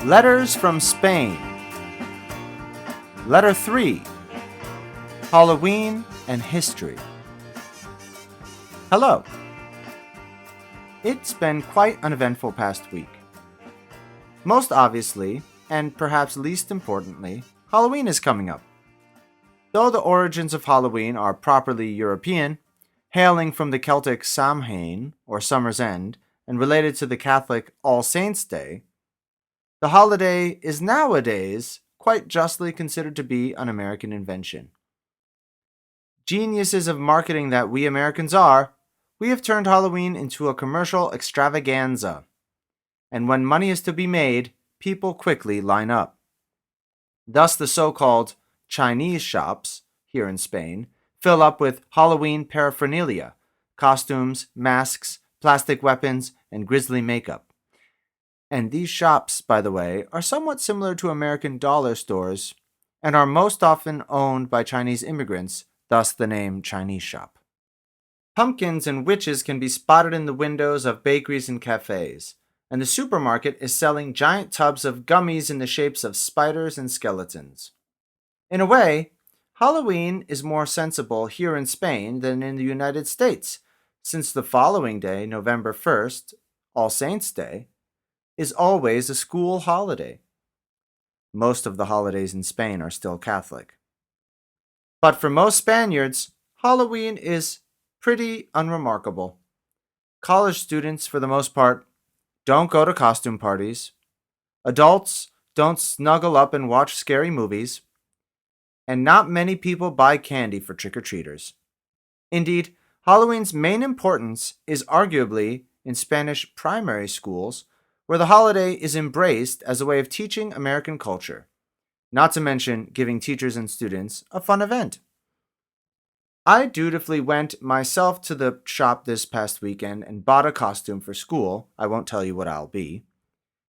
Letters from Spain. Letter 3. Halloween and History. Hello. It's been quite an eventful past week. Most obviously, and perhaps least importantly, Halloween is coming up. Though the origins of Halloween are properly European, hailing from the Celtic Samhain, or Summer's End, and related to the Catholic All Saints' Day, the holiday is nowadays quite justly considered to be an American invention. Geniuses of marketing that we Americans are, we have turned Halloween into a commercial extravaganza. And when money is to be made, people quickly line up. Thus, the so-called Chinese shops here in Spain fill up with Halloween paraphernalia, costumes, masks, plastic weapons, and grisly makeup. And these shops, by the way, are somewhat similar to American dollar stores and are most often owned by Chinese immigrants, thus the name Chinese shop. Pumpkins and witches can be spotted in the windows of bakeries and cafes, and the supermarket is selling giant tubs of gummies in the shapes of spiders and skeletons. In a way, Halloween is more sensible here in Spain than in the United States, since the following day, November 1st, All Saints' Day, is always a school holiday. Most of the holidays in Spain are still Catholic. But for most Spaniards, Halloween is pretty unremarkable. College students, for the most part, don't go to costume parties. Adults don't snuggle up and watch scary movies. And not many people buy candy for trick-or-treaters. Indeed, Halloween's main importance is arguably in Spanish primary schools, where the holiday is embraced as a way of teaching American culture, not to mention giving teachers and students a fun event. I dutifully went myself to the shop this past weekend and bought a costume for school. I won't tell you what I'll be,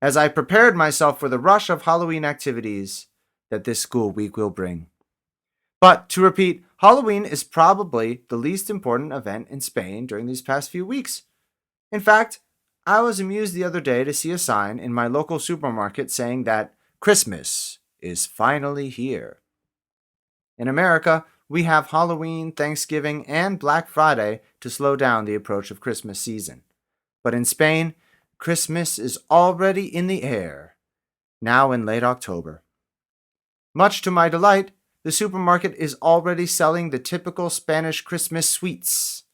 as I prepared myself for the rush of Halloween activities that this school week will bring. But to repeat, Halloween is probably the least important event in Spain during these past few weeks. In fact, I was amused the other day to see a sign in my local supermarket saying that Christmas is finally here. In America, we have Halloween, Thanksgiving, and Black Friday to slow down the approach of Christmas season. But in Spain, Christmas is already in the air, now in late October. Much to my delight, the supermarket is already selling the typical Spanish Christmas sweets.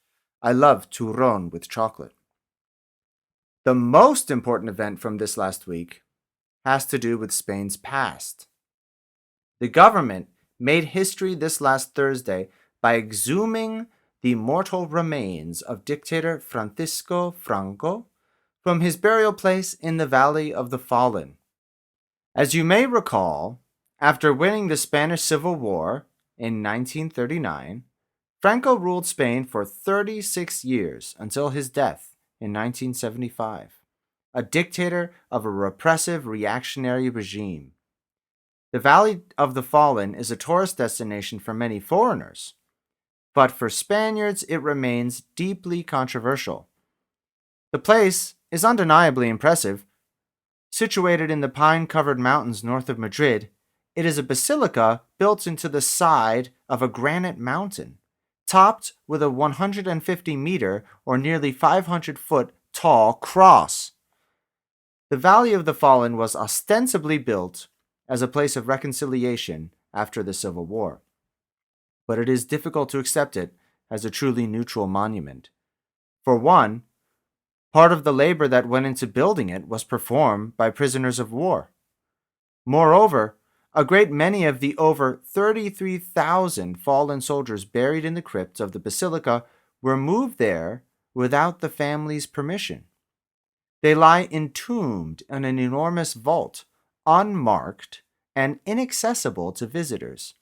I love turrón with chocolate. The most important event from this last week has to do with Spain's past. The government made history this last Thursday by exhuming the mortal remains of dictator Francisco Franco from his burial place in the Valley of the Fallen. As you may recall, after winning the Spanish Civil War in 1939, Franco ruled Spain for 36 years until his death in 1975, a dictator of a repressive reactionary regime. The Valley of the Fallen is a tourist destination for many foreigners, but for Spaniards it remains deeply controversial. The place is undeniably impressive. Situated in the pine-covered mountains north of Madrid, it is a basilica built into the side of a granite mountain, topped with a 150-meter or nearly 500-foot tall cross. The Valley of the Fallen was ostensibly built as a place of reconciliation after the Civil War, but it is difficult to accept it as a truly neutral monument. For one, part of the labor that went into building it was performed by prisoners of war. Moreover, a great many of the over 33,000 fallen soldiers buried in the crypts of the basilica were moved there without the family's permission. They lie entombed in an enormous vault, unmarked and inaccessible to visitors.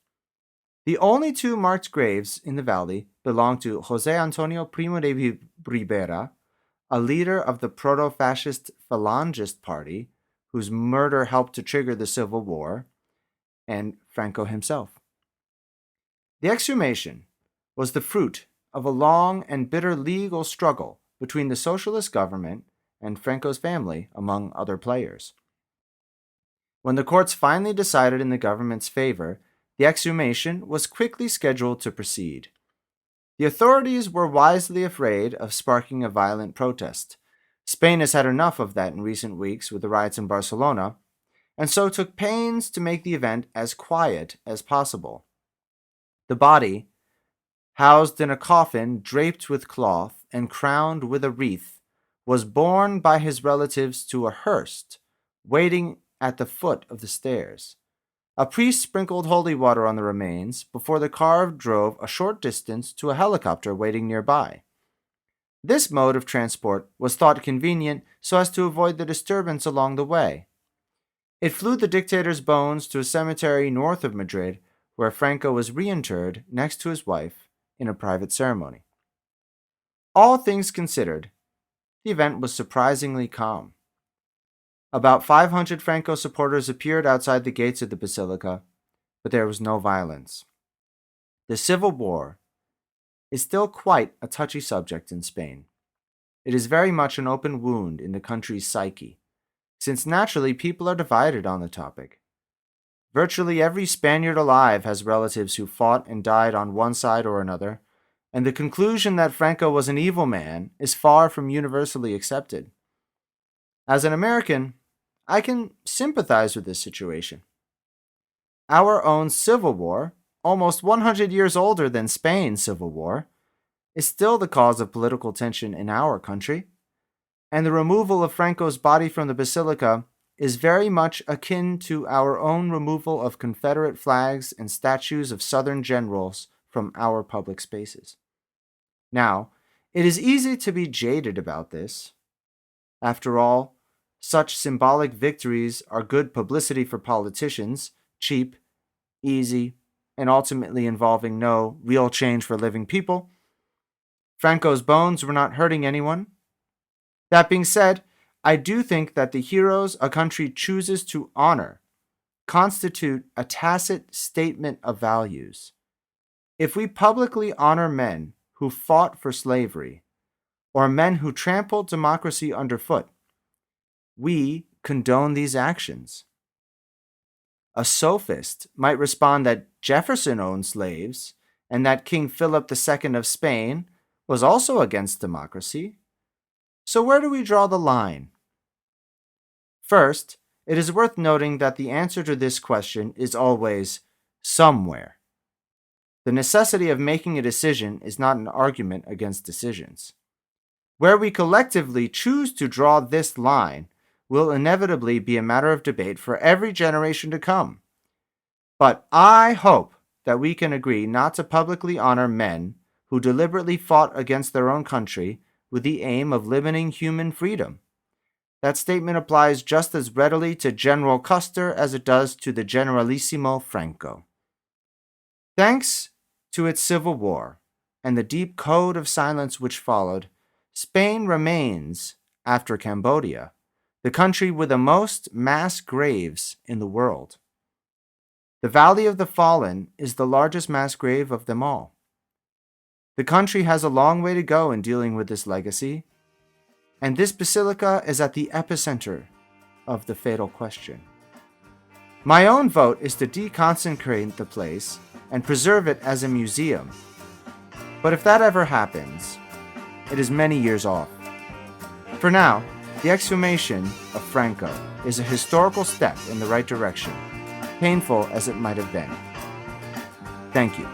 The only two marked graves in the valley belong to José Antonio Primo de Rivera, a leader of the proto-fascist Falangist Party, whose murder helped to trigger the Civil War, and Franco himself. The exhumation was the fruit of a long and bitter legal struggle between the socialist government and Franco's family, among other players. When the courts finally decided in the government's favor, the exhumation was quickly scheduled to proceed. The authorities were wisely afraid of sparking a violent protest. Spain has had enough of that in recent weeks with the riots in Barcelona, and so took pains to make the event as quiet as possible. The body, housed in a coffin draped with cloth and crowned with a wreath, was borne by his relatives to a hearse waiting at the foot of the stairs. A priest sprinkled holy water on the remains before the car drove a short distance to a helicopter waiting nearby. This mode of transport was thought convenient so as to avoid the disturbance along the way. It flew the dictator's bones to a cemetery north of Madrid, where Franco was reinterred next to his wife in a private ceremony. All things considered, the event was surprisingly calm. About 500 Franco supporters appeared outside the gates of the basilica, but there was no violence. The civil war is still quite a touchy subject in Spain. It is very much an open wound in the country's psyche, since naturally people are divided on the topic. Virtually every Spaniard alive has relatives who fought and died on one side or another, and the conclusion that Franco was an evil man is far from universally accepted. As an American, I can sympathize with this situation. Our own civil war, almost 100 years older than Spain's civil war, is still the cause of political tension in our country, and the removal of Franco's body from the basilica is very much akin to our own removal of Confederate flags and statues of Southern generals from our public spaces. Now, it is easy to be jaded about this. After all, such symbolic victories are good publicity for politicians, cheap, easy, and ultimately involving no real change for living people. Franco's bones were not hurting anyone. That being said, I do think that the heroes a country chooses to honor constitute a tacit statement of values. If we publicly honor men who fought for slavery, or men who trampled democracy underfoot, we condone these actions. A sophist might respond that Jefferson owned slaves and that King Philip II of Spain was also against democracy. So where do we draw the line? First, it is worth noting that the answer to this question is always somewhere. The necessity of making a decision is not an argument against decisions. Where we collectively choose to draw this line will inevitably be a matter of debate for every generation to come. But I hope that we can agree not to publicly honor men who deliberately fought against their own country with the aim of limiting human freedom. That statement applies just as readily to General Custer as it does to the Generalissimo Franco. Thanks to its civil war and the deep code of silence which followed, Spain remains, after Cambodia, the country with the most mass graves in the world. The Valley of the Fallen is the largest mass grave of them all. The country has a long way to go in dealing with this legacy, and this basilica is at the epicenter of the fatal question. My own vote is to deconsecrate the place and preserve it as a museum. But if that ever happens, it is many years off. For now, the exhumation of Franco is a historical step in the right direction, painful as it might have been. Thank you.